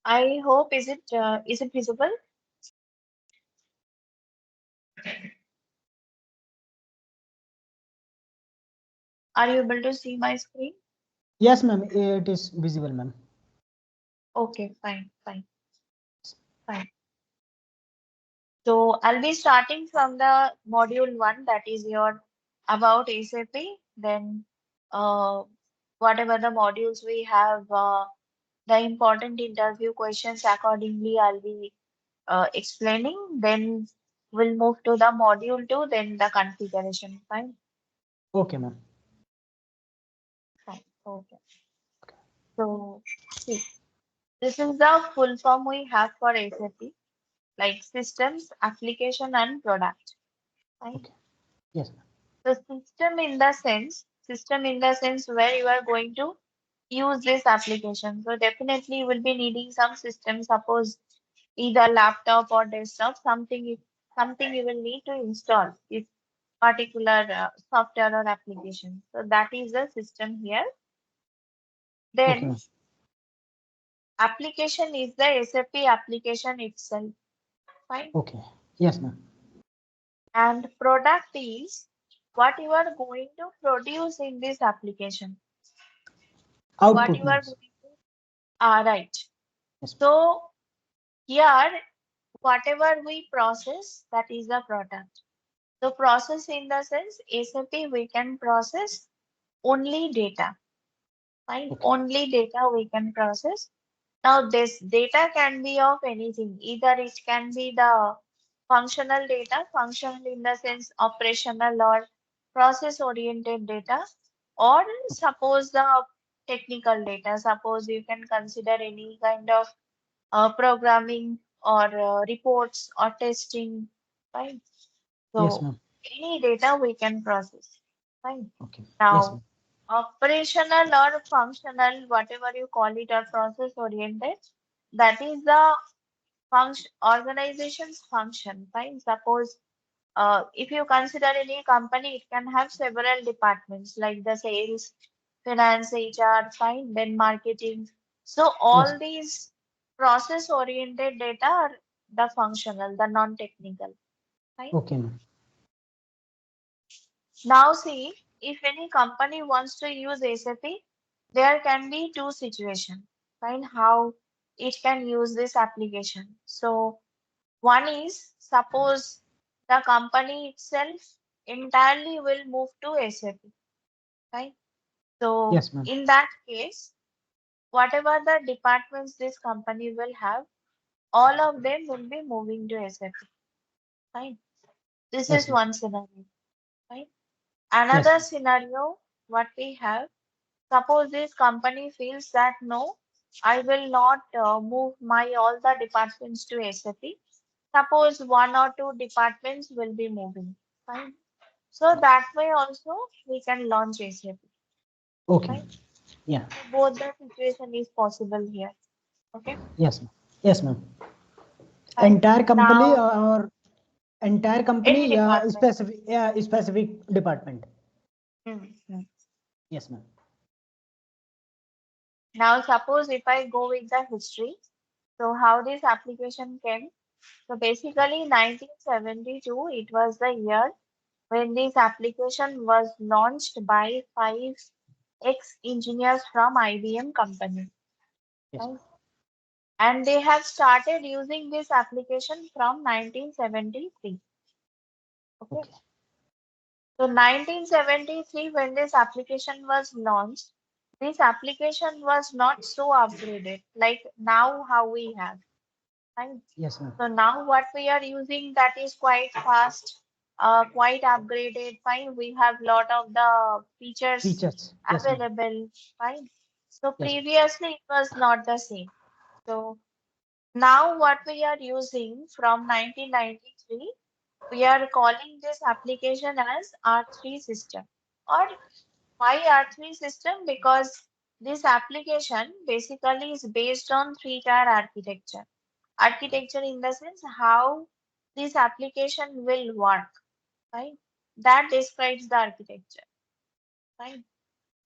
I hope is it visible? Are you able to see my screen? Yes, ma'am. It is visible, ma'am. Okay, fine. So I'll be starting from the module one, that is your about SAP. Then uh, whatever the modules we have, the important interview questions accordingly I'll be explaining. Then we'll move to the module two, then the configuration. Fine. Okay, ma'am. Fine. Okay. So see, this is the full form we have for SAP, like systems, application, and product. Fine. Okay. Yes, ma'am. The system in the sense where you are going to use this application. So definitely you will be needing some system, suppose either laptop or desktop, something you will need to install this particular software or application. So that is the system here. Okay, Then ma'am. application is the SAP application itself. Fine. Okay. Yes, ma'am. And product is what you are going to produce in this application. What Output you are means. going to, right. Yes. So here, whatever we process, that is the product. So process in the sense SAP we can process only data. Fine, Okay. only data we can process. Now this data can be of anything. Either it can be the functional data, functional in the sense operational or process oriented data, or suppose the technical data. Suppose you can consider any kind of programming or reports or testing, right? Yes, So ma'am. any data we can process, fine. Okay. Yes, Now, ma'am. operational or functional, whatever you call it, or process oriented, that is the function organization's function, fine. Suppose if you consider any company, it can have several departments like the sales, finance, HR, fine, then marketing. So Yes. all these process-oriented data are the functional, the non-technical, fine. Okay, ma'am. Now see, if any company wants to use SAP, there can be two situations, fine, how it can use this application. So one is suppose the company itself entirely will move to SAP, right? So Yes, ma'am. in that case, whatever the departments this company will have, all of them will be moving to SAP, right? This Yes, is ma'am. one scenario, right? Yes, Another ma'am. scenario, what we have, suppose this company feels that no, I will not move my all the departments to SAP. Suppose one or two departments will be moving, fine. So Okay. that way also we can launch SAP, Okay, right? ma'am. Yeah. So both the situation is possible here. Okay, Yes, ma'am. Yes, ma'am. fine. Entire company Now or entire any company, department. specific department. Mhm. Yes, ma'am. Now suppose if I go with the history, so how this application came. So basically 1972, it was the year when this application was launched by five ex-engineers from IBM company. Yes, Right? ma'am. And they have started using this application from 1973. Okay. Okay. So 1973, when this application was launched, this application was not so upgraded like now how we have. Right? Yes, ma'am. So now what we are using that is quite fast, quite upgraded. Fine. We have lot of the features Features. Yes, ma'am. available. Fine. So Yes, ma'am. previously it was not the same. So now what we are using from 1993, we are calling this application as R3 system. Or why R3 system? Because this application basically is based on three-tier architecture. Architecture in the sense how this application will work, right? That describes the architecture, right?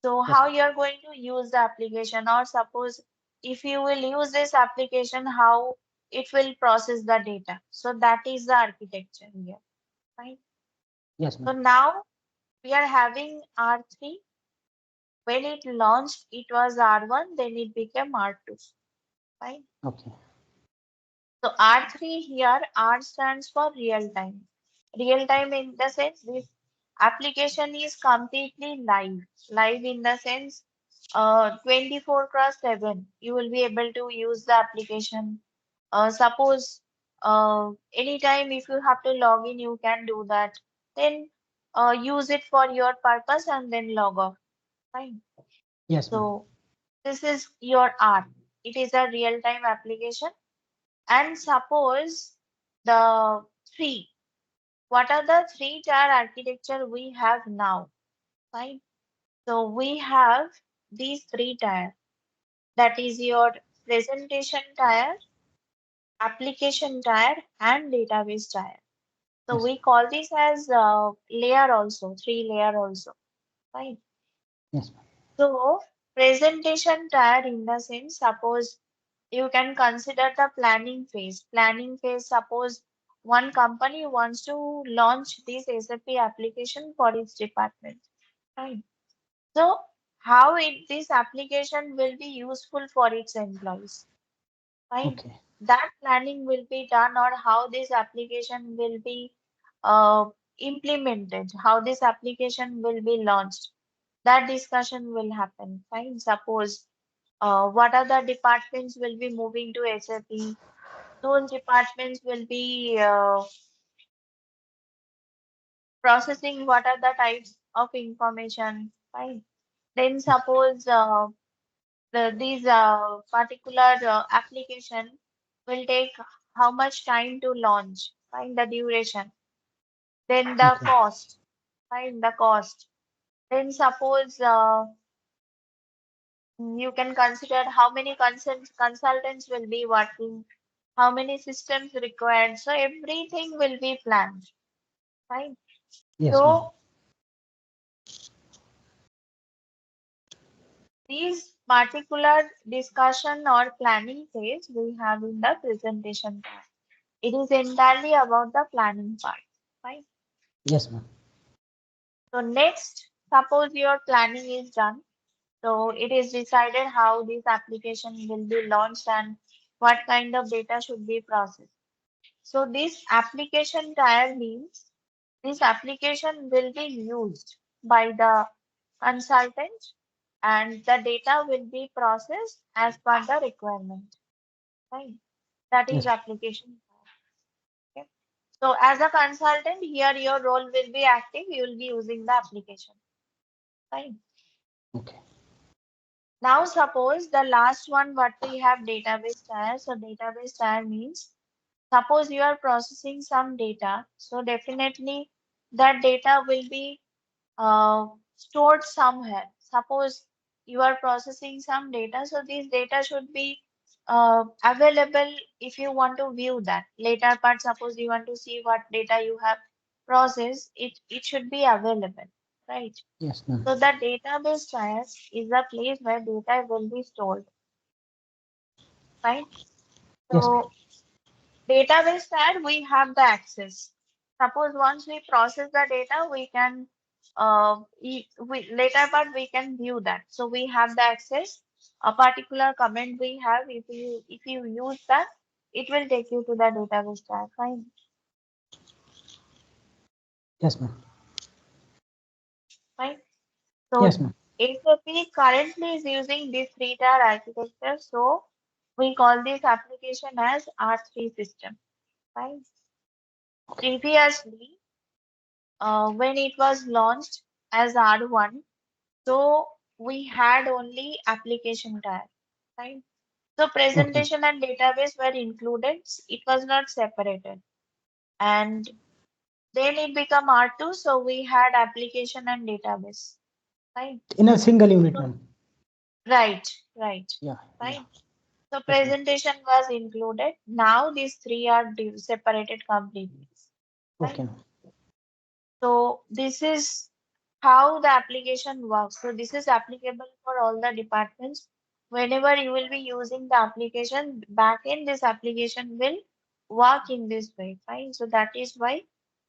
So Yes, how ma'am. you are going to use the application, or suppose if you will use this application, how it will process the data. So that is the architecture here, right? Yes, So ma'am. now we are having R3. When it launched, it was R1, then it became R2, right? Okay. So R3 here, R stands for real time. Real time in the sense this application is completely live. Live in the sense 24 cross 7. You will be able to use the application. Suppose anytime if you have to log in, you can do that. Then use it for your purpose and then log off. Fine. Yes, ma'am. So this is your R. It is a real time application. And suppose the three, what are the three-tier architecture we have now? Fine. So we have these three tier. That is your presentation tier, application tier, and database tier. So Yes. we call this as layer also, three layer also. Fine. Yes, ma'am. So presentation tier in the sense, suppose you can consider the planning phase. Planning phase, suppose one company wants to launch this SAP application for its department. Right. So how this application will be useful for its employees. Right. Okay. That planning will be done or how this application will be uh, implemented, how this application will be launched. That discussion will happen. Fine. Suppose what are the departments will be moving to SAP. Those departments will be processing what are the types of information, right? Then Yes. suppose these particular application will take how much time to launch, find the duration, then the Okay. cost, find the cost. Then suppose you can consider how many consultants will be working, how many systems required. So everything will be planned, right? Yes, ma'am. So these particular discussion or planning phase we have in the presentation part. It is entirely about the planning part, right? Yes, ma'am. So next, suppose your planning is done. So it is decided how this application will be launched and what kind of data should be processed. So this application tier means this application will be used by the consultant and the data will be processed as per the requirement. Right? That is Yes. application. Okay. So as a consultant, here your role will be active. You will be using the application. Right? Okay. Now suppose the last one what we have database tier. So database tier means suppose you are processing some data. So definitely that data will be stored somewhere. Suppose you are processing some data, so this data should be available if you want to view that. Later part, suppose you want to see what data you have processed, it should be available, right? Yes, ma'am. So the database tier is a place where data will be stored, right? Yes, ma'am. So database tab, we have the access. Suppose once we process the data, we can later but we can view that. So we have the access. A particular comment we have, if you use that, it will take you to the database tab. Fine. Yes, ma'am. Fine. Yes, So ma'am. SAP currently is using this three-tier architecture. So we call this application as R3 system. Fine. Okay. Previously, when it was launched as R1, so we had only application tag, right? So Okay. presentation and database were included. It was not separated. And then it became R2, so we had application and database, right? In a single unit, So, ma'am. right, right, Yeah. Yeah. right. So Yes, ma'am. presentation was included. Now these three are separated completely, right? Okay, ma'am. So this is how the application works. So this is applicable for all the departments. whenever you will be using the application, backend, this application will work in this way, fine. So that is why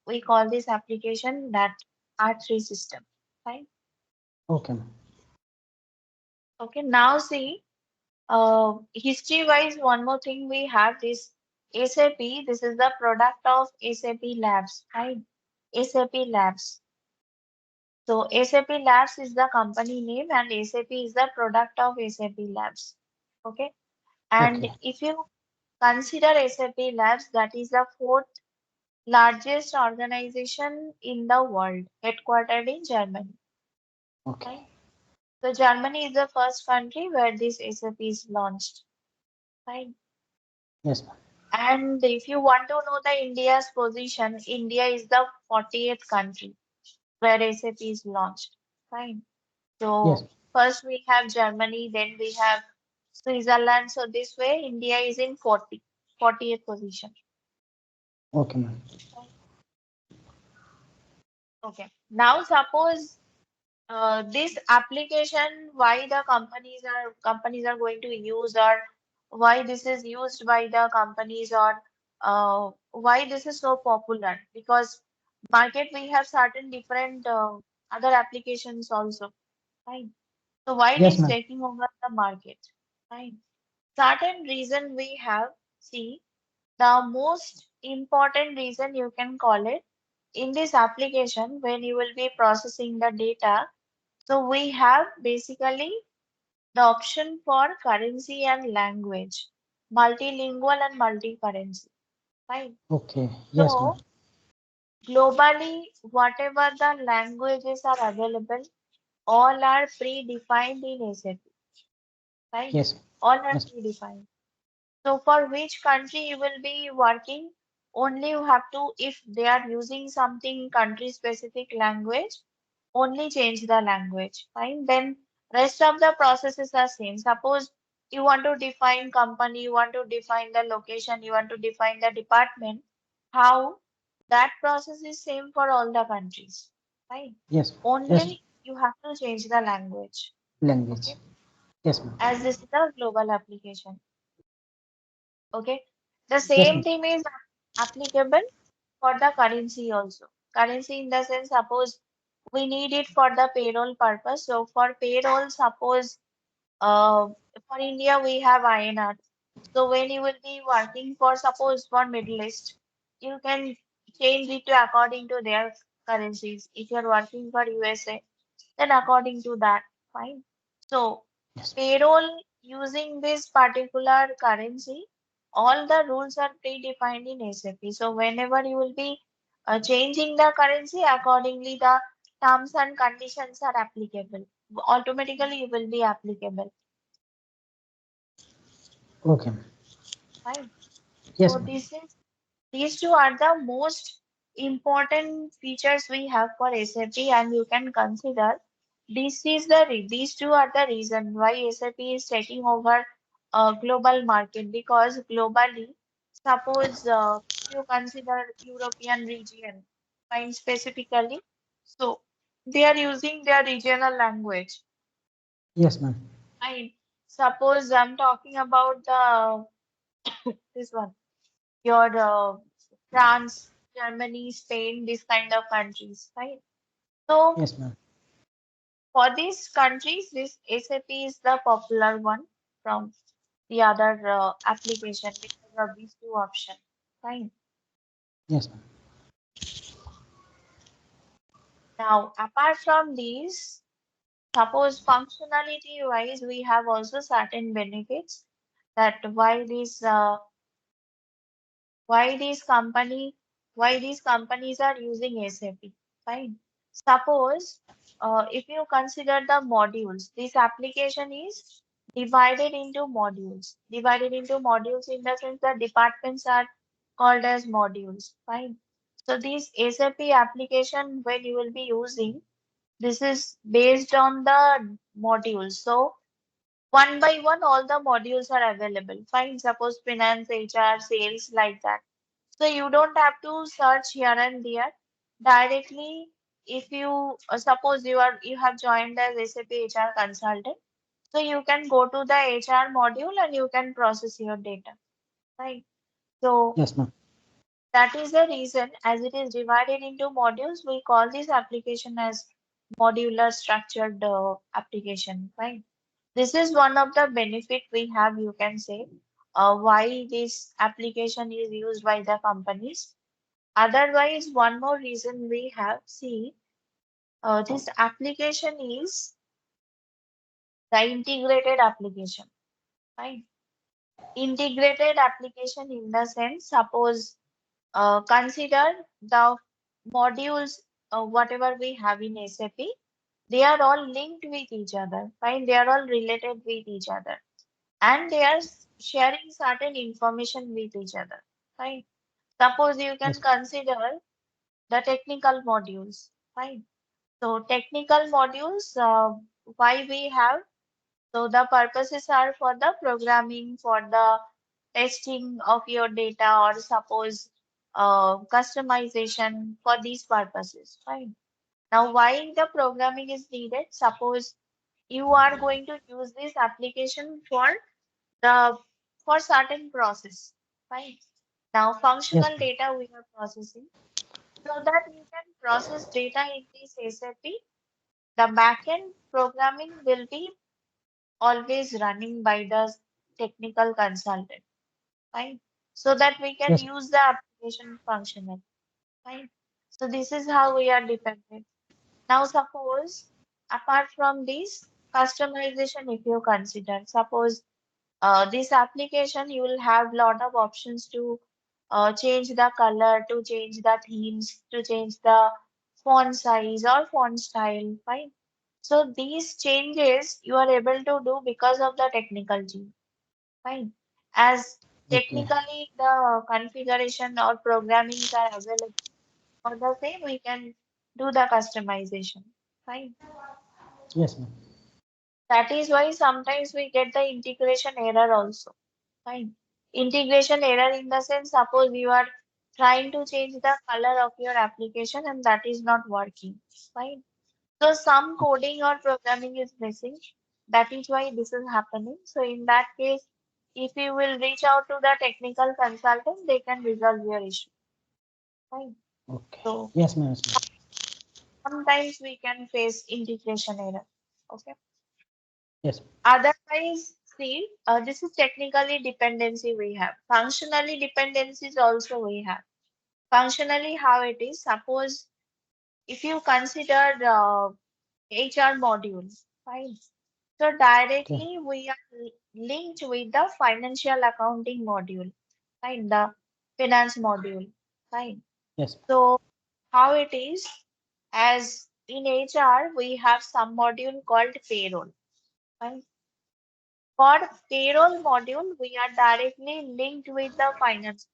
we call this application that R3 system, fine. Okay, ma'am. Okay, now see, history-wise, one more thing we have this SAP. This is the product of SAP Labs, right? SAP Labs. So SAP Labs is the company name and SAP is the product of SAP Labs. Okay. And Okay, if you consider SAP Labs, that is the fourth largest organization in the world, headquartered in Germany. okay. Right? So Germany is the first country where this SAP is launched. Right? Yes, ma'am. And if you want to know the India's position, India is the 40th country where SAP is launched. Fine. Yes. So first we have Germany, then we have Switzerland. So this way India is in 40th position. Okay, ma'am. Okay. Now suppose this application, why the companies are going to use, or why this is used by the companies, or why this is so popular, because market we have certain different other applications also, right? So why it Yes, is ma'am. taking over the market, right? Certain reason we have, see, the most important reason you can call it, in this application when you will be processing the data, so we have basically the option for currency and language, multilingual and multi-currency, right? Okay. Yes, ma'am. So globally, whatever the languages are available, all are predefined in SAP, right? Yes. All are Yes. predefined. So for which country you will be working, only you have to, if they are using something country specific language, only change the language. Fine. Then rest of the processes are same. Suppose you want to define company, you want to define the location, you want to define the department, how that process is same for all the countries. Fine. Yes. Yes. Only you have to change the language. Language. Okay. Yes, ma'am. As this is a global application. Okay. The Yes, same ma'am. thing is applicable for the currency also. Currency in the sense, suppose we need it for the payroll purpose. So for payroll, suppose uh, for India we have INR. So when you will be working for, suppose for Middle East, you can change it to according to their currencies. If you're working for USA, then according to that, fine. So Yes. payroll using this particular currency, all the rules are predefined in SAP. So whenever you will be changing the currency, accordingly the terms and conditions are applicable. Automatically you will be applicable. Okay, ma'am. Fine. Yes, So ma'am. these two are the most important features we have for SAP, and you can consider these two are the reason why SAP is taking over global market, because globally, suppose you consider European region, fine, specifically, so they are using their regional language. Yes, ma'am. Fine. Suppose I'm talking about the this one, your France, Germany, Spain, this kind of countries, right? So Yes, ma'am. for these countries, this SAP is the popular one from the other application because of these two options. Fine. Yes, ma'am. Now, apart from these, suppose functionality wise, we have also certain benefits, that why these company why these companies are using SAP. Fine. Suppose if you consider the modules, this application is divided into modules. Divided into modules in the sense that departments are called as modules. Fine. So this SAP application when you will be using, this is based on the modules. So one by one, all the modules are available. Fine. Suppose finance, HR, sales, like that. So you don't have to search here and there. Directly, if you suppose you have joined as SAP HR consultant, So you can go to the HR module and you can process your data, right? So Yes, ma'am. that is the reason, as it is divided into modules, we call this application as modular structured application, right? This is one of the benefit we have, you can say, why this application is used by the companies. Otherwise, one more reason we have, see, this application is the integrated application, right? Integrated application in the sense, suppose, consider the modules, whatever we have in SAP, they are all linked with each other, right? They are all related with each other and they are sharing certain information with each other, right? Suppose you can Yes, consider the technical modules, right? So technical modules, why we have, so the purposes are for the programming, for the testing of your data, or suppose customization for these purposes, right? Now, why the programming is needed? Suppose you are going to use this application the for certain process, right? Now, yes, functional ma'am. data we are processing so that you can process data in this SAP. The backend programming will be always running by the technical consultant, right? So that we can Yes, use the application functional, right? So this is how we are dependent. Now suppose apart from this customization, if you consider, suppose this application you will have lot of options to change the color, to change the themes, to change the font size or font style, right? So these changes you are able to do because of the technical team, right? As okay. technically the configuration or programmings are available for the same, we can do the customization, right? Yes, ma'am. That is why sometimes we get the integration error also, right? Integration error in the sense, suppose you are trying to change the color of your application and that is not working, right? So some coding or programming is missing. That is why this is happening. So in that case, if you will reach out to the technical consultant, they can resolve your issue, right? Okay. So Yes, ma'am. Yes, ma'am. sometimes we can face integration error. Okay. Yes, Otherwise, see, this is technically dependency we have. Functionally dependencies also we have. Functionally, how it is? Suppose if you consider HR modules, fine. So yes, directly we are linked with the financial accounting module, fine, the finance module, fine. yes, So how it is? As in HR, we have some module called payroll, fine. For payroll module, we are directly linked with the finance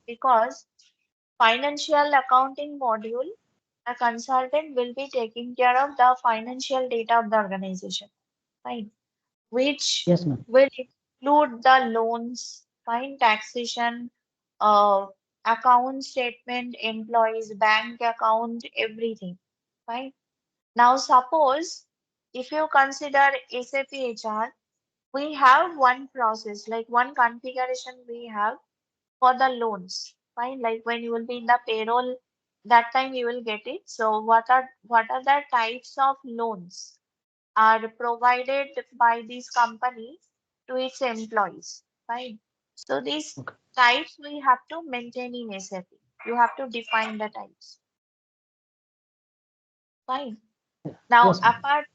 because financial accounting module, a consultant will be taking care of the financial data of the organization, right? Which yes, ma'am. will include the loans, fine, taxation, uh, account statement, employees, bank account, everything, fine. Now, suppose if you consider SAP HR, we have one process, like one configuration we have for the loans, fine. Like when you will be in the payroll, that time you will get it. So what are the types of loans are provided by this company to its employees, fine. So these Okay. types we have to maintain in SAP. You have to define the types, fine. Now Yes, ma'am. apart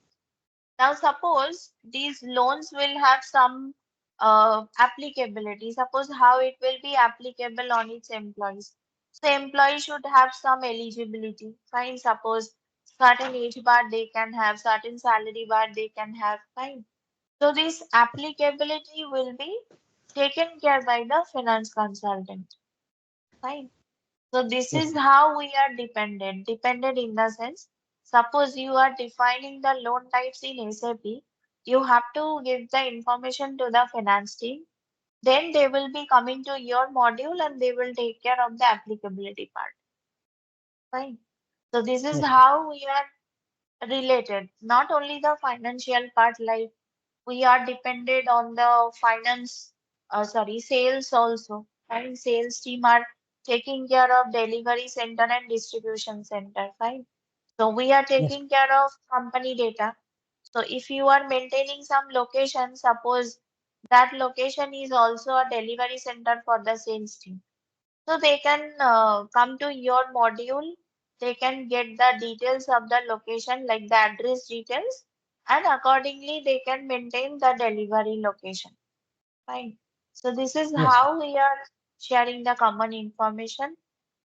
Now, suppose these loans will have some applicability. Suppose how it will be applicable on its employees. So, employee should have some eligibility. Fine. Suppose certain age bar they can have, certain salary bar they can have. Fine. So, this applicability will be taken care by the finance consultant. Fine. So this Yes, is ma'am. how we are dependent. Dependent in the sense, suppose you are defining the loan types in SAP, you have to give the information to the finance team. Then they will be coming to your module and they will take care of the applicability part. Fine. So this is Yes, ma'am. how we are related. Not only the financial part, like we are dependent on the sales also. Fine. Sales team are taking care of delivery center and distribution center. Fine. So we are Yes. taking care of company data. So if you are maintaining some location, suppose that location is also a delivery center for the sales team. So they can come to your module, they can get the details of the location, like the address details, and accordingly they can maintain the delivery location. Fine. So this is Yes, ma'am. how we are sharing the common information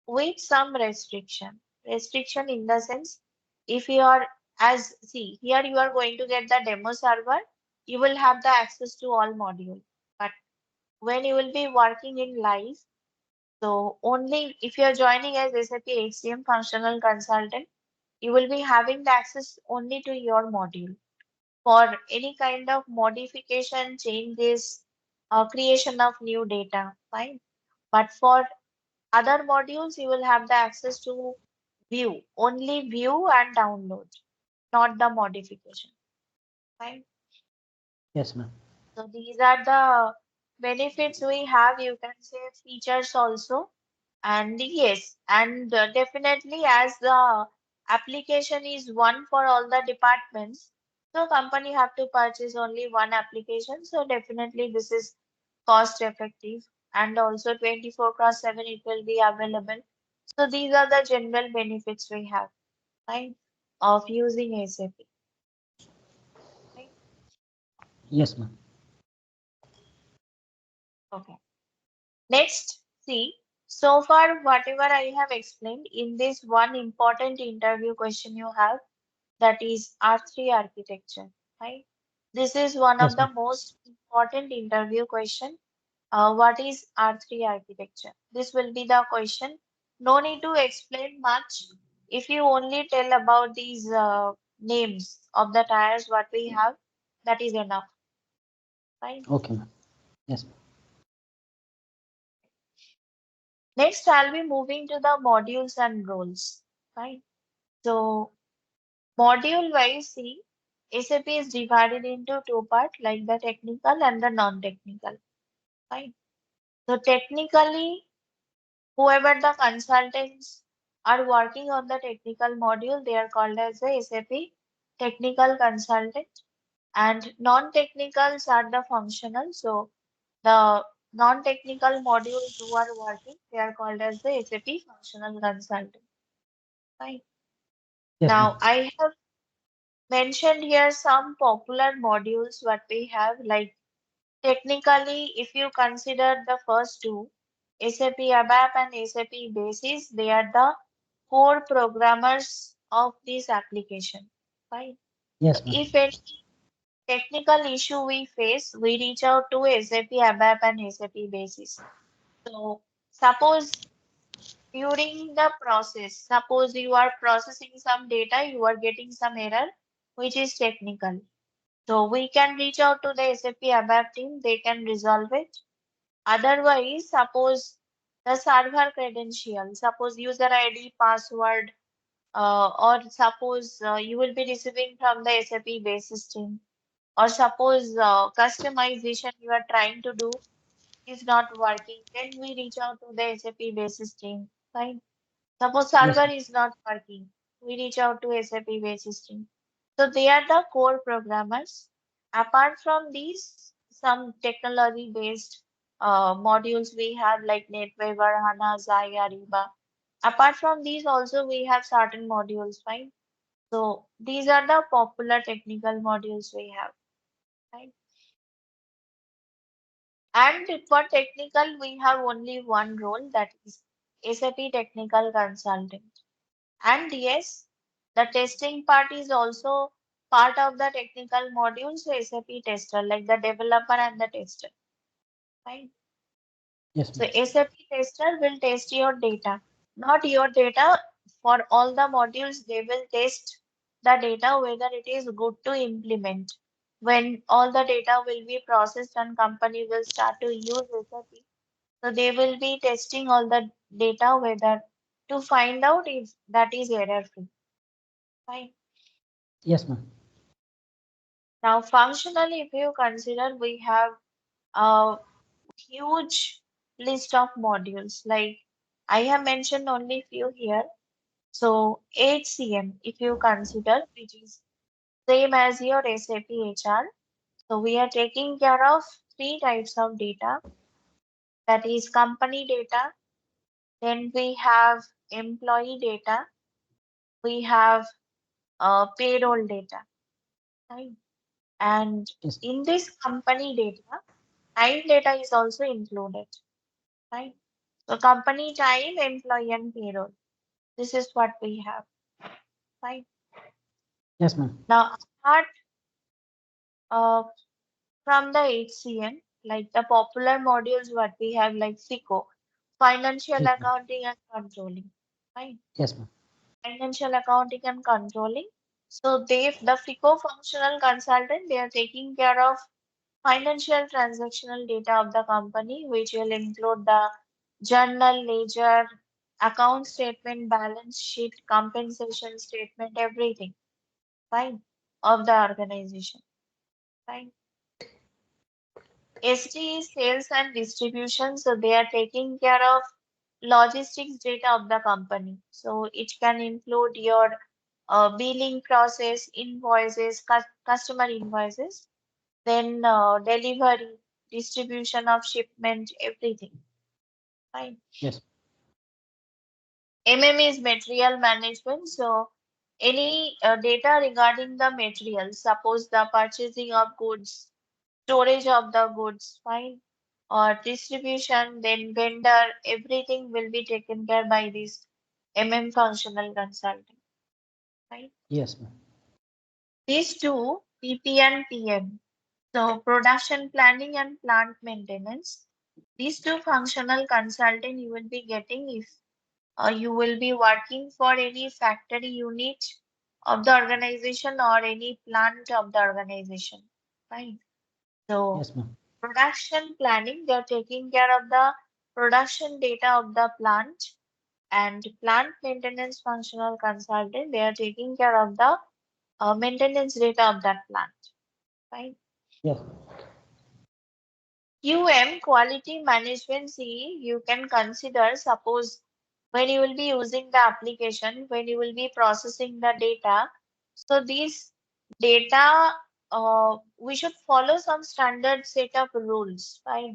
with some restriction. Restriction in the sense, if you are, as see here, you are going to get the demo server, you will have the access to all module. But when you will be working in live, so only if you are joining as SAP HCM functional consultant, you will be having the access only to your module. For any kind of modification, changes, creation of new data, fine. But for other modules, you will have the access to view, only view and download, not the modification, fine. Yes, ma'am. So these are the benefits we have. You can say features also. And yes, and definitely as the application is one for all the departments, so company have to purchase only one application. So definitely this is cost effective and also 24/7 it will be available. So these are the general benefits we have, right, of using SAP, right? Yes, ma'am. Okay. Next, see, so far whatever I have explained in this one important interview question you have, that is R3 architecture, right? This is one of Yes, the ma'am. most important interview question. What is R3 architecture? This will be the question. No need to explain much. If you only tell about these names of the tires what we have, that is enough, right? Okay, ma'am. Yes, ma'am. Next, I'll be moving to the modules and roles, right? So module wise, see, SAP is divided into two parts, like the technical and the non-technical. Right. So technically, whoever the consultants are working on the technical module, they are called as the SAP technical consultant. And non-technicals are the functional. So the non-technical modules who are working, they are called as the SAP functional consultant. Right. Yes, ma'am. Now I have mentioned here some popular modules what we have, like technically, if you consider the first two, SAP ABAP and SAP Basis, they are the core programmers of this application. Right? So Yes, ma'am. if any technical issue we face, we reach out to SAP ABAP and SAP Basis. So suppose during the process, suppose you are processing some data, you are getting some error, which is technical. So we can reach out to the SAP ABAP team, they can resolve it. Otherwise, suppose the server credential, suppose user ID, password, or suppose you will be receiving from the SAP base system, or suppose customization you are trying to do is not working, then we reach out to the SAP base system. Fine. Suppose Yes, server ma'am. is not working, we reach out to SAP base system. So they are the core programmers. Apart from these, some technology based modules we have like NetWeaver, HANA, Zai, Ariba. Apart from these, also we have certain modules, fine. So these are the popular technical modules we have, right? And for technical, we have only one role, that is SAP technical consultant. And yes, the testing part is also part of the technical module. So SAP tester, like the developer and the tester, right? Yes, So ma'am. SAP tester will test your data, not your data. For all the modules, they will test the data whether it is good to implement. When all the data will be processed and company will start to use SAP, so they will be testing all the data whether to find out if that is error free. Fine. Yes, ma'am. Now, functionally, if you consider, we have a huge list of modules. Like I have mentioned only few here. So HCM, if you consider, which is same as your SAP HR. So we are taking care of three types of data. That is company data. Then we have employee data. We have payroll data. Right? And Yes. in this company data, time data is also included. Right? So company time, employee and payroll. This is what we have. Right? Yes, ma'am. Now, apart uh, from the HCM, like the popular modules what we have like FICO, financial Yes, ma'am. accounting and controlling, right? Yes, ma'am. Financial accounting and controlling. So the FICO functional consultant, they are taking care of financial transactional data of the company, which will include the journal, ledger, account statement, balance sheet, compensation statement, everything, right, of the organization, right? SD is sales and distribution, so they are taking care of logistics data of the company. So it can include your billing process, invoices, customer invoices, then delivery, distribution of shipment, everything. Fine. Yes. MM is material management. So any data regarding the material, suppose the purchasing of goods, storage of the goods, fine, or distribution, then vendor, everything will be taken care by this MM functional consulting, right? Yes, ma'am. These two, PP and PM, so production planning and plant maintenance, these two functional consultant you will be getting if you will be working for any factory unit of the organization or any plant of the organization, right? So Yes, ma'am. production planning, they're taking care of the production data of the plant, and plant maintenance functional consultant, they are taking care of the maintenance data of that plant, right? Yes. QM, quality management, see, you can consider, suppose when you will be using the application, when you will be processing the data. So these data, we should follow some standard set of rules, right?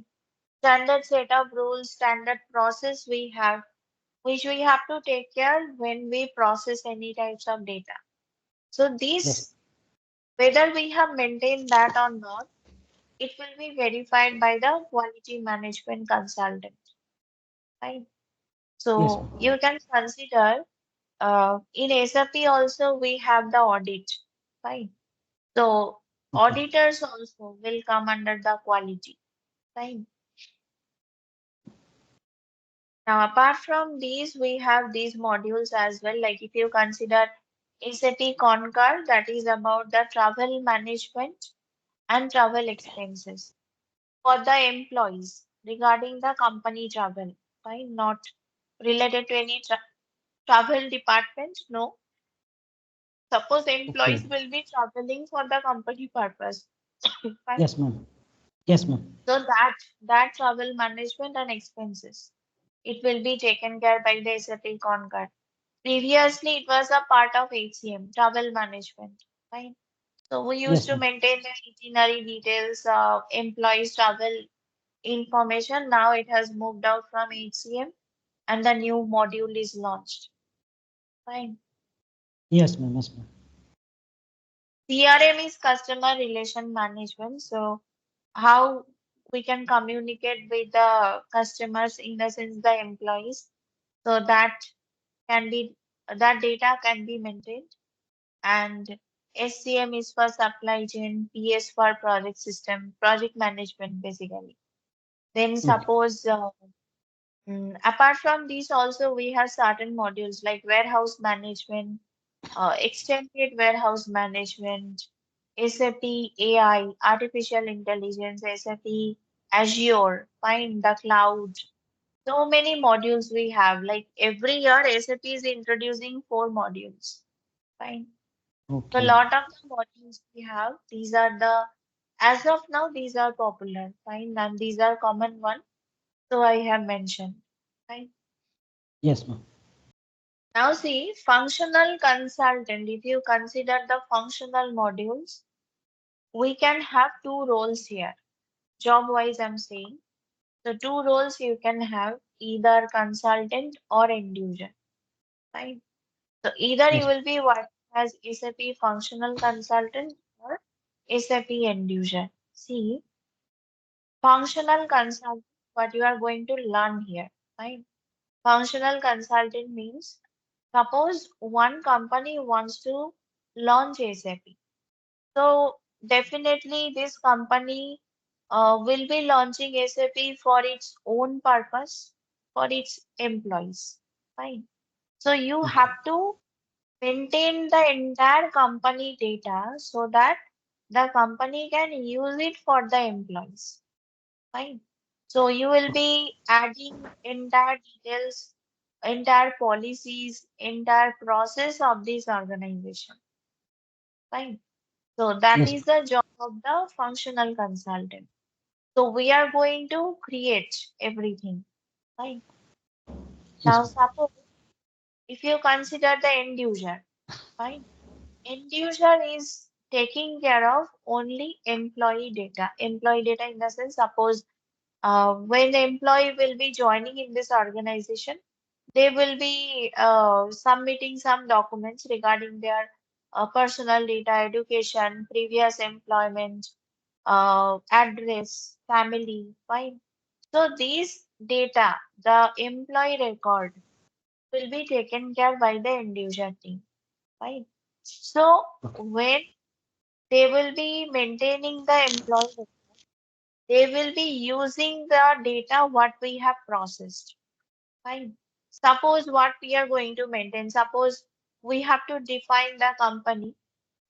Standard set of rules, standard process we have, which we have to take care when we process any types of data. So Yes. these, whether we have maintained that or not, it will be verified by the quality management consultant, right? Yes, So ma'am. you can consider in SAP also we have the audit, right? So Okay. auditors also will come under the quality, right? Now, apart from these, we have these modules as well. Like if you consider SAP Concur, that is about the travel management and travel expenses for the employees regarding the company travel, fine, not related to any travel department. No, suppose Okay. employees will be traveling for the company purpose, fine. Yes, ma'am. Yes, ma'am. So that travel management and expenses, it will be taken care by the SAP Concur. Previously, it was a part of HCM, travel management, right? So we used Yes, to ma'am. maintain the itinerary details, employees' travel information. Now it has moved out from HCM and the new module is launched. Fine. Yes, ma'am. Yes, ma'am. CRM is customer relation management. So how we can communicate with the customers, in the sense the employees, so that can be, that data can be maintained. And SCM is for supply chain, PS for project system, project management basically. Then Okay. suppose apart from these also we have certain modules like warehouse management, extended warehouse management, SAP AI, artificial intelligence, SAP Azure, find the cloud. So many modules we have. Like every year SAP is introducing four modules. Fine. So a Okay. lot of the modules we have, these are the, as of now, these are popular, fine, and these are common one. So I have mentioned, fine. Yes, ma'am. Now see, functional consultant, if you consider the functional modules, we can have two roles here. Job wise, I'm saying. The two roles you can have either consultant or end user, right? So either you Yes. will be working as SAP functional consultant or SAP end user. See, functional consultant, what you are going to learn here, right? Functional consultant means suppose one company wants to launch SAP. So definitely this company will be launching SAP for its own purpose, for its employees. Fine. So you Okay. have to maintain the entire company data so that the company can use it for the employees. Fine. So you will be adding entire details, entire policies, entire process of this organization. Fine. So that Yes, is ma'am. the job of the functional consultant. So we are going to create everything. Fine. Yes, Now ma'am. suppose if you consider the end user, fine. End user is taking care of only employee data. Employee data in the sense, suppose when the employee will be joining in this organization, they will be submitting some documents regarding their personal data, education, previous employment, address, family, fine. So these data, the employee record, will be taken care by the end user team, right? So Okay. when they will be maintaining the employee record, they will be using the data what we have processed. Fine. Suppose what we are going to maintain. Suppose we have to define the company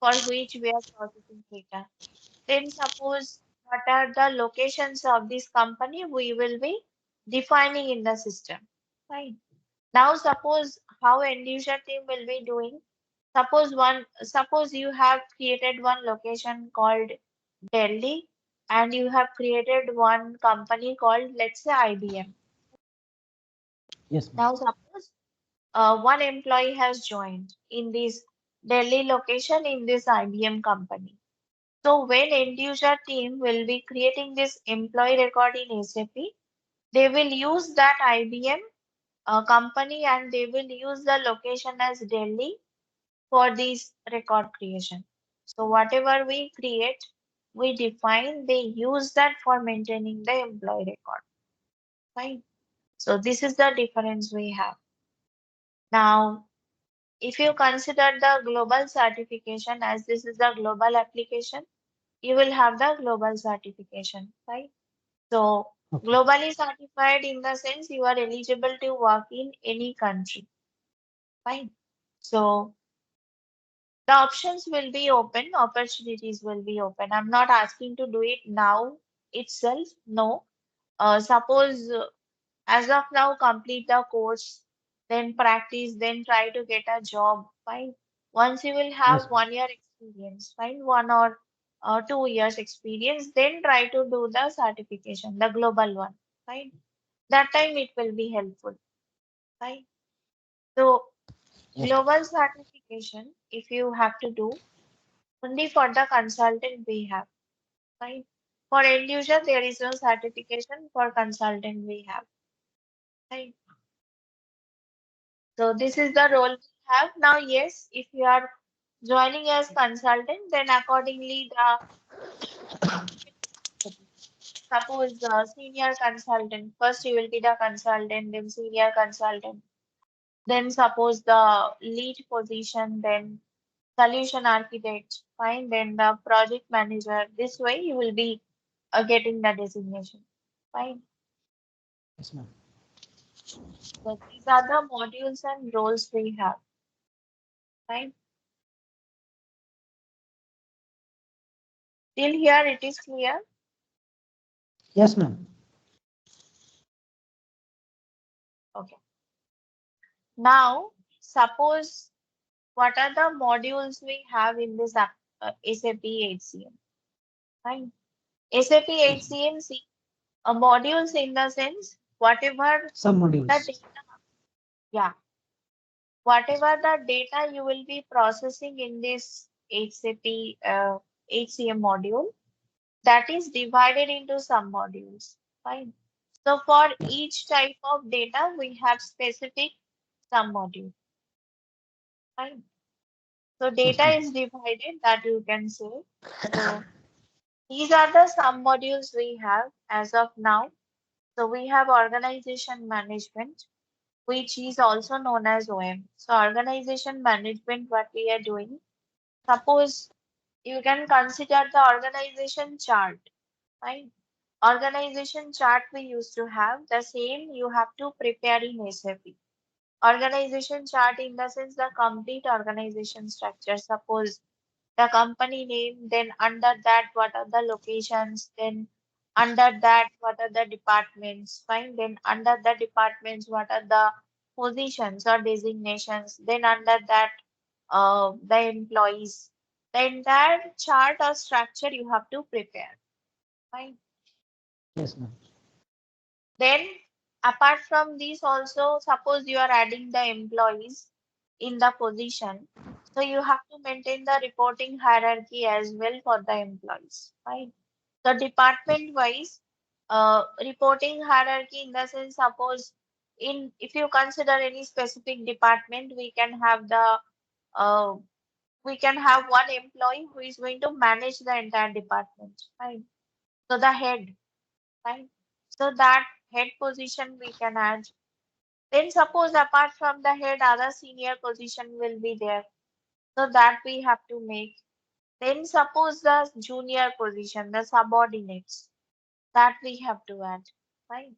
for which we are processing data. Then suppose what are the locations of this company we will be defining in the system. Fine. Now suppose how end user team will be doing. Suppose you have created one location called Delhi and you have created one company called, let's say, IBM. Yes, ma'am. Now suppose one employee has joined in this Delhi location in this IBM company. So when end user team will be creating this employee record in SAP, they will use that IBM company and they will use the location as Delhi for this record creation. So whatever we create, we define, they use that for maintaining the employee record. Fine. So this is the difference we have. Now, if you consider the global certification as this is the global application, you will have the global certification, right? So Okay. globally certified in the sense you are eligible to work in any country, fine. So the options will be open, opportunities will be open. I'm not asking to do it now itself. No. Suppose as of now, complete the course, then practice, then try to get a job. Fine. Once you will Yes, have ma'am. 1 year experience, fine, 1 or 2 years experience, then try to do the certification, the global one. Fine. That time it will be helpful. Fine. So Yes, ma'am. global certification, if you have to do, only for the consultant we have. Fine. For end user, there is no certification. For consultant, we have. Fine. So this is the role we have. Now, yes, if you are joining as consultant, then accordingly the suppose senior consultant, first you will be the consultant, then senior consultant, then suppose the lead position, then solution architect, fine, then the project manager. This way you will be getting the designation. Fine. Yes, ma'am. So these are the modules and roles we have. Fine. Till here it is clear. Yes, ma'am. Okay. Now suppose what are the modules we have in this SAP HCM? Fine. SAP HCM, see, modules in the sense whatever Some the modules. data, yeah, whatever the data you will be processing in this HCP HCM module, that is divided into some modules. Fine. So for Yes. each type of data, we have specific sub module. Fine. So Yes, data ma'am. is divided, that you can say. So these are the sub modules we have as of now. So we have organization management, which is also known as OM. So organization management, what we are doing, suppose you can consider the organization chart, right? Organization chart we used to have, the same you have to prepare in SAP. Organization chart in the sense the complete organization structure. Suppose the company name, then under that, what are the locations, then under that, what are the departments, fine, then under the departments, what are the positions or designations, then under that, the employees. The entire chart or structure you have to prepare, fine. Yes, ma'am. Then, apart from this, also suppose you are adding the employees in the position, so you have to maintain the reporting hierarchy as well for the employees, right? The department wise reporting hierarchy in the sense, suppose in if you consider any specific department, uh, we can have one employee who is going to manage the entire department, right? So the head, right? So that head position we can add. Then suppose apart from the head, other senior position will be there. So that we have to make. Then suppose the junior position, the subordinates, that we have to add. Right?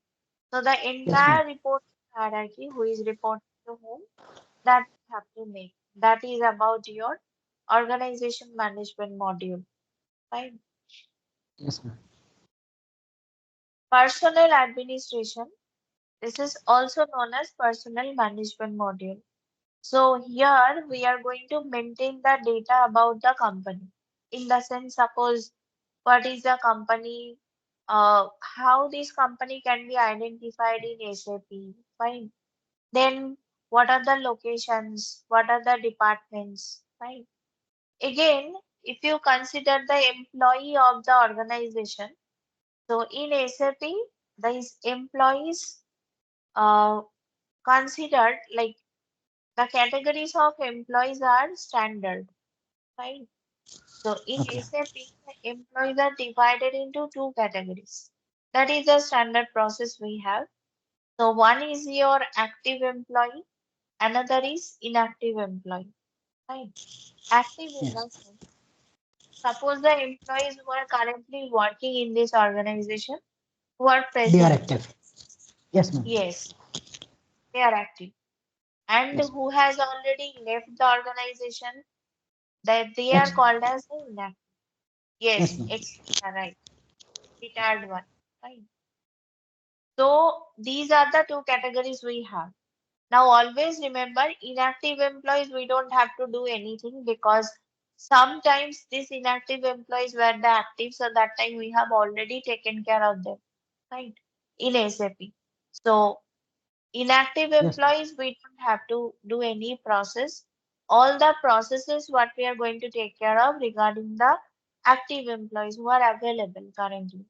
So the Yes, ma'am. entire report hierarchy, who is reporting to whom, that we have to make. That is about your organization management module. Right? Yes, ma'am. Personnel administration. This is also known as personnel management module. So here we are going to maintain the data about the company. In the sense, suppose what is the company, how this company can be identified in SAP. Fine. Then what are the locations? What are the departments? Fine. Again, if you consider the employee of the organization, so in SAP, these employees uh, considered like the categories of employees are standard, right? So in Okay. SAP, the employees are divided into two categories. That is the standard process we have. So one is your active employee, another is inactive employee, right? Active in Yes. the sense, suppose the employees who are currently working in this organization, who are They are present, active. Yes, ma'am. yes, they are active, and Yes. who has already left the organization, that they are Ex. called as the inactive. Yes, Yes, ma'am. right, retired one. Right. So these are the two categories we have. Now always remember, inactive employees we don't have to do anything because sometimes these inactive employees were the active, so that time we have already taken care of them, right? In SAP. So inactive Yes, ma'am. employees we don't have to do any process. All the processes what we are going to take care of regarding the active employees who are available currently.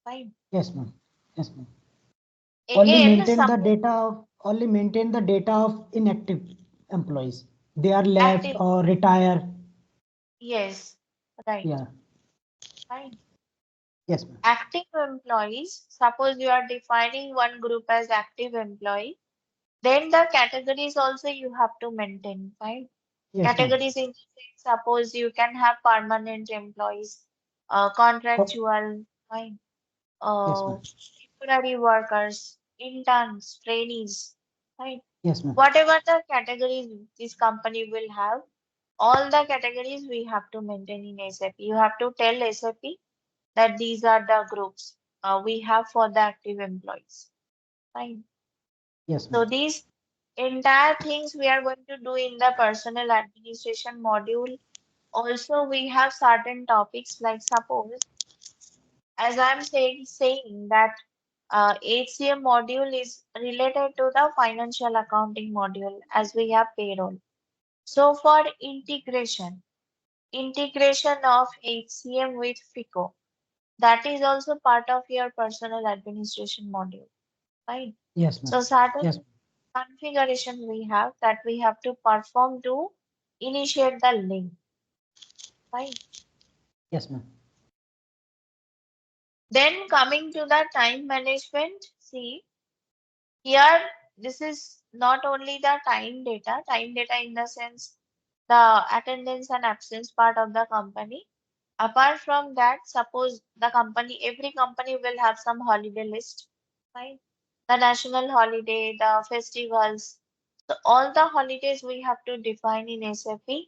Fine. Yes, ma'am. Yes, ma'am. Only Again, maintain the suppose data of only maintain the data of inactive employees. They are left active, or retire. yes, right, Yeah. fine. Yes, ma'am. Active employees, suppose you are defining one group as active employee, then the categories also you have to maintain, fine. Yes, ma'am. Categories in the sense, suppose you can have permanent employees, Oh, contractual, fine, yes, ma'am. temporary workers, interns, trainees, right? Yes, ma'am. Whatever the categories this company will have, all the categories we have to maintain in SAP. You have to tell SAP that these are the groups we have for the active employees. Fine. Yes, So ma'am. these entire things we are going to do in the personal administration module. Also, we have certain topics like suppose, as I'm saying that HCM module is related to the financial accounting module as we have payroll. So for integration of HCM with FICO, that is also part of your personal administration module, right? Yes, ma'am. So Yes. certain configuration we have that we have to perform to initiate the link, right? Yes, ma'am. Then coming to the time management, see here this is not only the time data in the sense the attendance and absence part of the company. Apart from that, suppose every company will have some holiday list, right? The national holiday, the festivals. So all the holidays we have to define in SAP.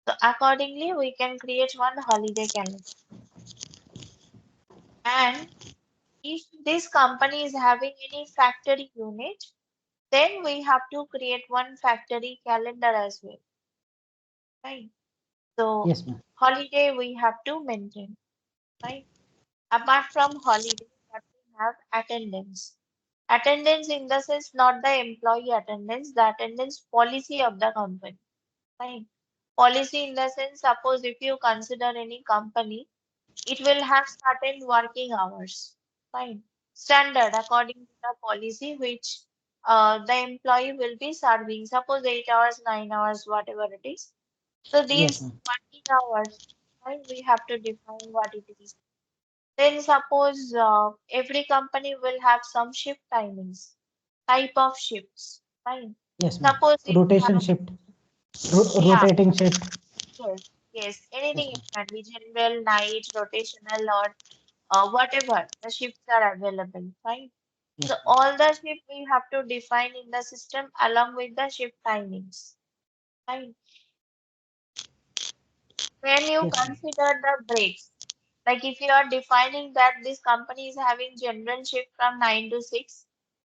So accordingly, we can create one holiday calendar. And if this company is having any factory unit, then we have to create one factory calendar as well, right? So Yes, ma'am. holiday we have to maintain, right? Apart from holiday, what we have attendance. Attendance in the sense not the employee attendance, the attendance policy of the company, right? Policy in the sense, suppose if you consider any company, it will have certain working hours, fine. Standard according to the policy which the employee will be serving. Suppose 8 hours, 9 hours, whatever it is. So Yes, these ma'am. working hours, right, we have to define what it is. Then suppose every company will have some shift timings, type of shifts, right? Yes, ma'am. Suppose if you Rotation have, shift. yeah, Rotating shift. yes, yes, Yes, anything it ma'am. can be general, night, rotational, or whatever the shifts are available, right? So Yes, ma'am. all the shift we have to define in the system along with the shift timings, right? When you Yes, ma'am. consider the breaks, like if you are defining that this company is having general shift from 9 to 6,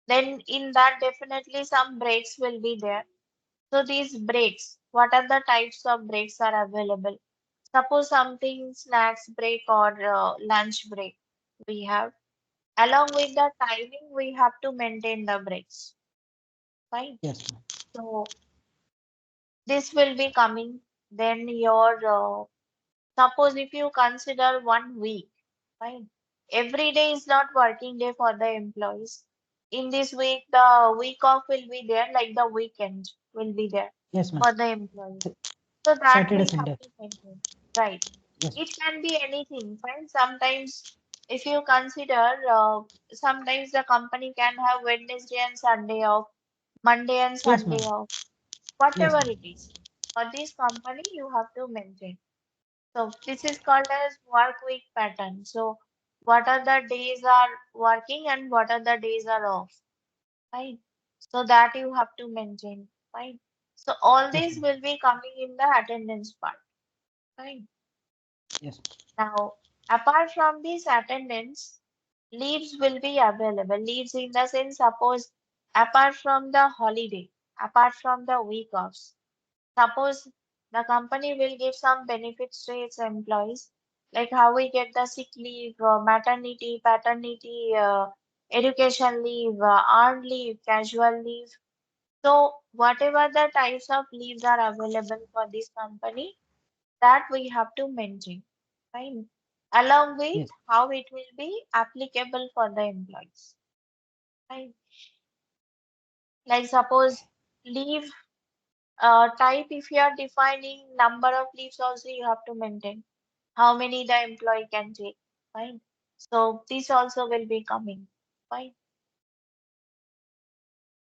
then in that definitely some breaks will be there. So these breaks, what are the types of breaks are available? Suppose something snacks break or lunch break we have. Along with the timing, we have to maintain the breaks, right? Yes, ma'am. So this will be coming. Then your suppose if you consider 1 week, right? Every day is not working day for the employees. In this week, the week off will be there, like the weekend will be there Yes, ma'am. for the employees. So that Saturday, we have Sunday. to maintain, right? Yes. It can be anything, fine. Sometimes, if you consider, sometimes the company can have Wednesday and Sunday off, Monday and Yes, ma'am. Sunday off, Yes, whatever ma'am. it is. For this company, you have to maintain. So this is called as work week pattern. So what are the days are working and what are the days are off, right? So that you have to maintain, right? So all Yes, these ma'am. will be coming in the attendance part, right? Yes. Now, apart from this attendance, leaves will be available. Leaves in the sense, suppose apart from the holiday, apart from the week offs, suppose the company will give some benefits to its employees, like how we get the sick leave, maternity, paternity, education leave, earned leave, casual leave. So whatever the types of leaves are available for this company, that we have to maintain, right? Along with Yes. how it will be applicable for the employees, right? Like suppose leave type, if you are defining number of leaves also you have to maintain how many the employee can take, fine. So this also will be coming, fine.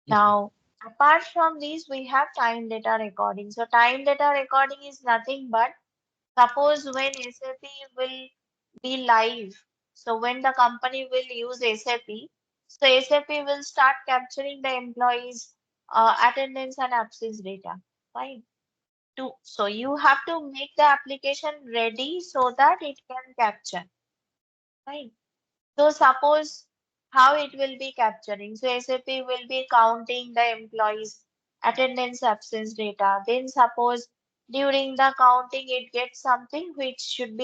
Yes, ma'am. Now, apart from this, we have time data recording. So time data recording is nothing but suppose when SAP will be live, so when the company will use SAP, so SAP will start capturing the employees' attendance and absence data, fine. So you have to make the application ready so that it can capture, right? So suppose how it will be capturing. So SAP will be counting the employees. attendance absence data. Then suppose during the counting it gets something which should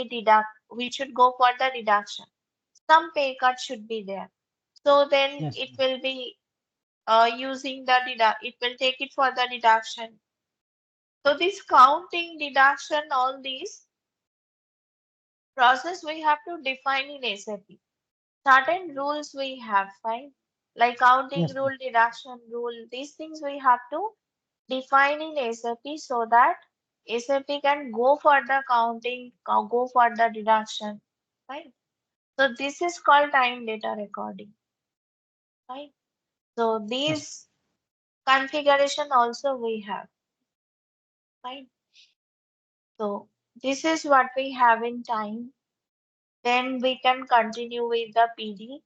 go for the deduction. Some pay cut should be there. So then Yes, it will be using the it will take it for the deduction. So this counting, deduction, all these process we have to define in SAP. Certain rules we have, fine, like counting yes, rule, deduction rule, these things we have to define in SAP so that SAP can go for the counting, go for the deduction, right? So this is called time data recording, right? So yes, these configuration also we have, right? So this is what we have in time. Then we can continue with the PD.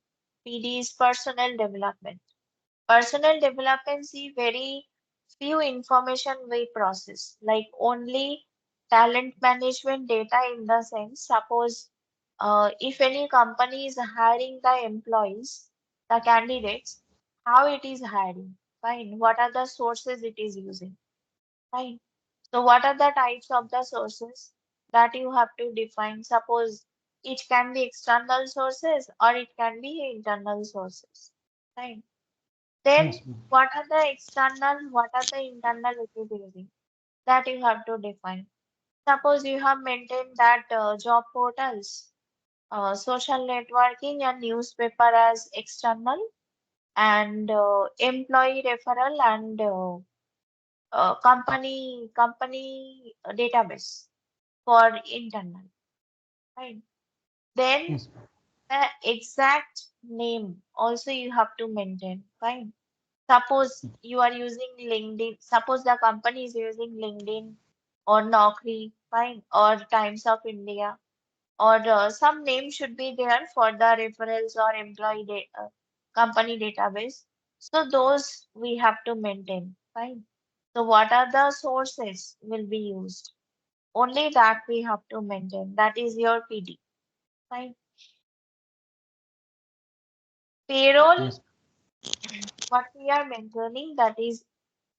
PD is personal development. Personal development see very few information we process, like only talent management data in the sense, suppose if any company is hiring the employees, the candidates, how it is hiring, fine, what are the sources it is using, fine. So what are the types of the sources that you have to define? Suppose it can be external sources or it can be internal sources, fine. Then, yes, ma'am. what are the external, what are the internal it is using? That you have to define. Suppose you have maintained that job portals, social networking, and newspaper as external, and employee referral and company database for internal. Right. Then Yes, ma'am. the exact name also you have to maintain. Fine. Suppose you are using LinkedIn, suppose the company is using LinkedIn or Naukri, fine, or Times of India, or some name should be there for the referrals or employee data, company database. So those we have to maintain, fine. So what are the sources will be used? Only that we have to maintain. That is your PD, fine. Payroll, Yes, what we are maintaining, that is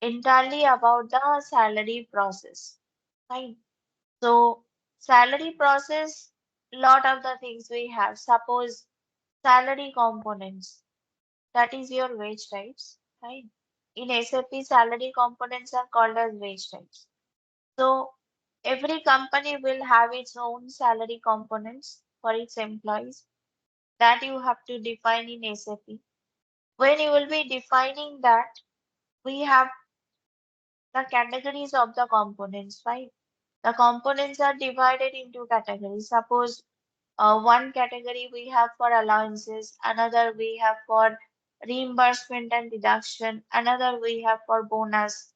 entirely about the salary process. Fine. So salary process, lot of the things we have. Suppose salary components, that is your wage types. Right. In SAP, salary components are called as wage types. So every company will have its own salary components for its employees that you have to define in SAP. When you will be defining that, we have the categories of the components, right? The components are divided into categories. Suppose one category we have for allowances, another we have for reimbursement and deduction, another we have for bonus.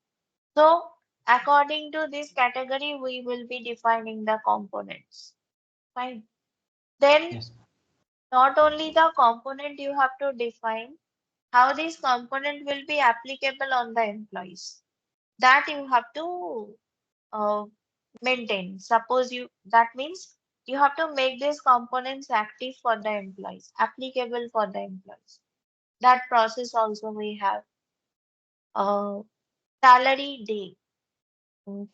So, according to this category, we will be defining the components. Fine. Then, yes, not only the component you have to define, how this component will be applicable on the employees. That you have to uh, maintain. Suppose you, that means you have to make these components active for the employees, applicable for the employees. That process also we have. Uh, Salary day,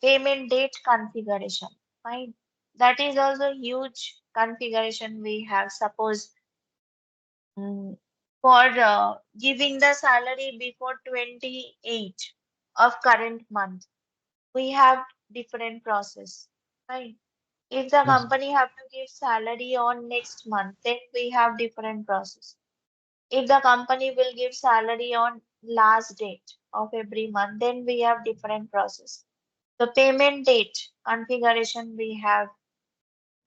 payment date configuration. Fine. That is also huge configuration we have. Suppose mm, for giving the salary before 28 of current month, we have different process. Fine. If the yes, company have to give salary on next month, then we have different process. If the company will give salary on last date of every month, then we have different process. The payment date configuration we have.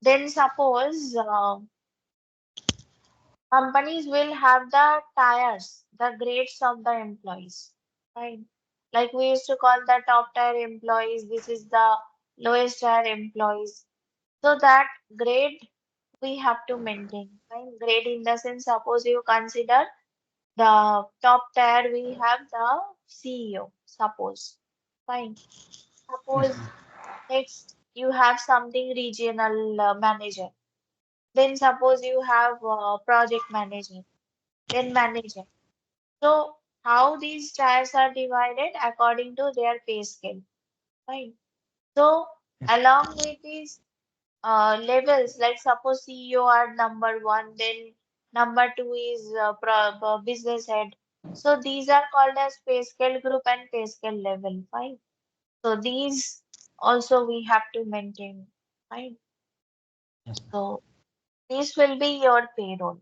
Then suppose companies will have the tires, the grades of the employees, right? Like we used to call the top tier employees, this is the lowest tier employees. So that grade we have to maintain. Fine. Grade in the sense, suppose you consider the top tier, we have the CEO, suppose. Fine. yes, Suppose ma'am. next you have something regional manager. Then suppose you have project manager, then manager. So how these tiers are divided according to their pay scale. Fine. So Yes. along with these levels, like suppose CEO are number one, then number two is business head. So these are called as pay scale group and pay scale level. Fine. So these also we have to maintain. Fine. Yes, ma'am. So this will be your payroll.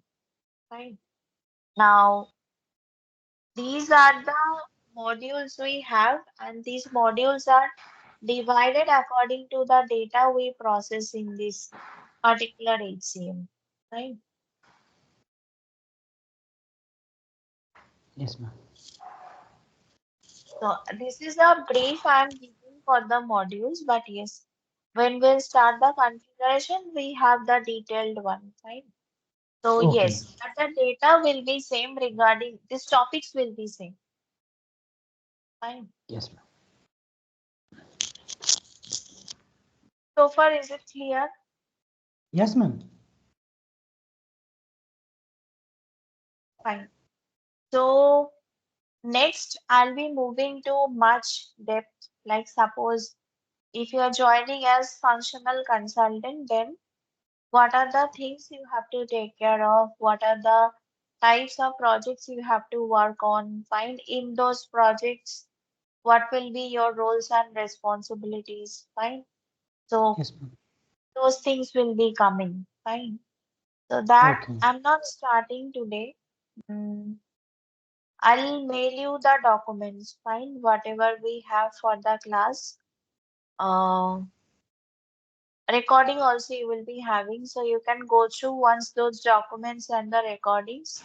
Fine. Now these are the modules we have, and these modules are divided according to the data we process in this particular HCM. Right. Yes, ma'am. So this is a brief I'm giving for the modules, but yes, when we'll start the configuration, we have the detailed one, right? So Okay, ma'am. yes, but the data will be same regarding these topics will be same. Fine. Yes, ma'am. So far, is it clear? Yes, ma'am. Fine. So next, I'll be moving to much depth. Like suppose if you are joining as functional consultant, then what are the things you have to take care of? What are the types of projects you have to work on? Find in those projects what will be your roles and responsibilities. Fine. So Yes, ma'am. those things will be coming. Fine. So that Okay, ma'am. I'm not starting today. Mm, I'll mail you the documents. Fine. Whatever we have for the class. Uh, Recording also you will be having, so you can go through once those documents and the recordings.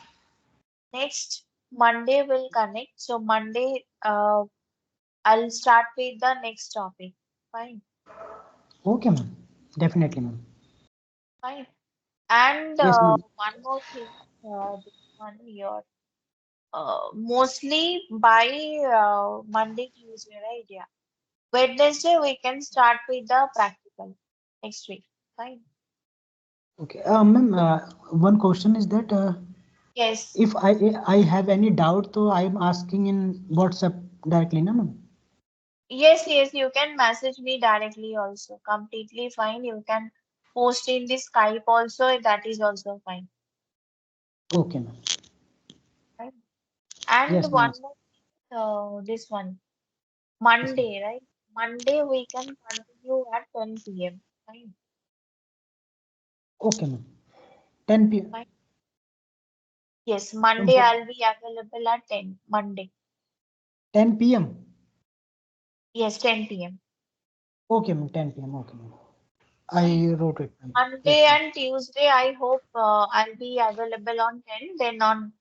Next Monday we'll connect. So Monday, I'll start with the next topic. Fine, Okay, ma'am. Definitely, ma'am. fine. And Yes, ma'am. one more thing, this one here. Mostly by Monday, Tuesday, right? Yeah. Wednesday we can start with the practical next week. Fine. Okay, ma'am. One question is that Yes. if I have any doubt, so I am asking in WhatsApp directly, na, ma'am. Yes, yes, you can message me directly also. Completely fine. You can post in the Skype also. That is also fine. Okay, ma'am. Right? And Yes, ma'am. one more, this one, Yes, ma'am. Monday, right? Monday we can continue at 10 p.m. Fine, Okay, ma'am. 10 p. fine. Yes, Ma'am, Monday I'll be available at 10. Monday. 10 p.m. Yes, 10 p.m. Okay, ma'am. 10 p.m. Okay, ma'am. Fine. I wrote it, ma'am. Monday Yes, ma'am. and Tuesday, I hope I'll be available on 10. Then on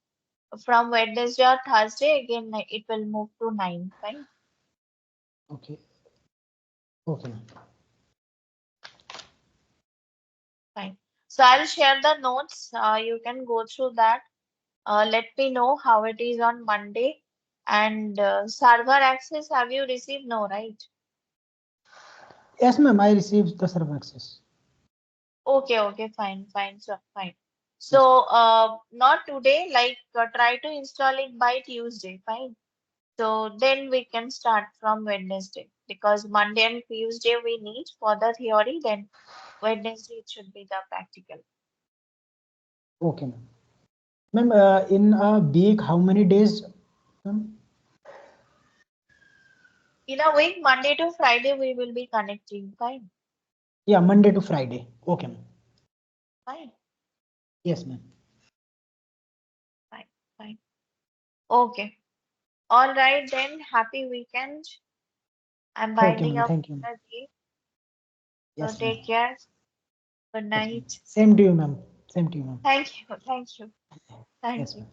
from Wednesday or Thursday, again, it will move to 9. Fine. Okay. Okay, ma'am. Fine. So I'll share the notes. You can go through that. Let me know how it is on Monday. And server access, have you received? No, right? Yes, ma'am. I received the server access. Okay, okay, fine, fine, so fine. Yes, So not today, like try to install it by Tuesday, fine. So then we can start from Wednesday because Monday and Tuesday we need for the theory, then Wednesday it should be the practical. okay, ma'am. Ma'am, in a week, how many days? Ma'am? In a week, Monday to Friday, we will be connecting, fine, Yeah, Monday to Friday. Okay, ma'am. fine, Yes, ma'am. fine, fine. Okay. All right, then. Happy weekend. I'm Okay, winding ma'am. up Thank you. the day. So Yes, ma'am. take care. Good Yes, ma'am. night. Same to you, ma'am. Same to you, ma'am. Thank you. Thank you. Thank Yes, you. ma'am.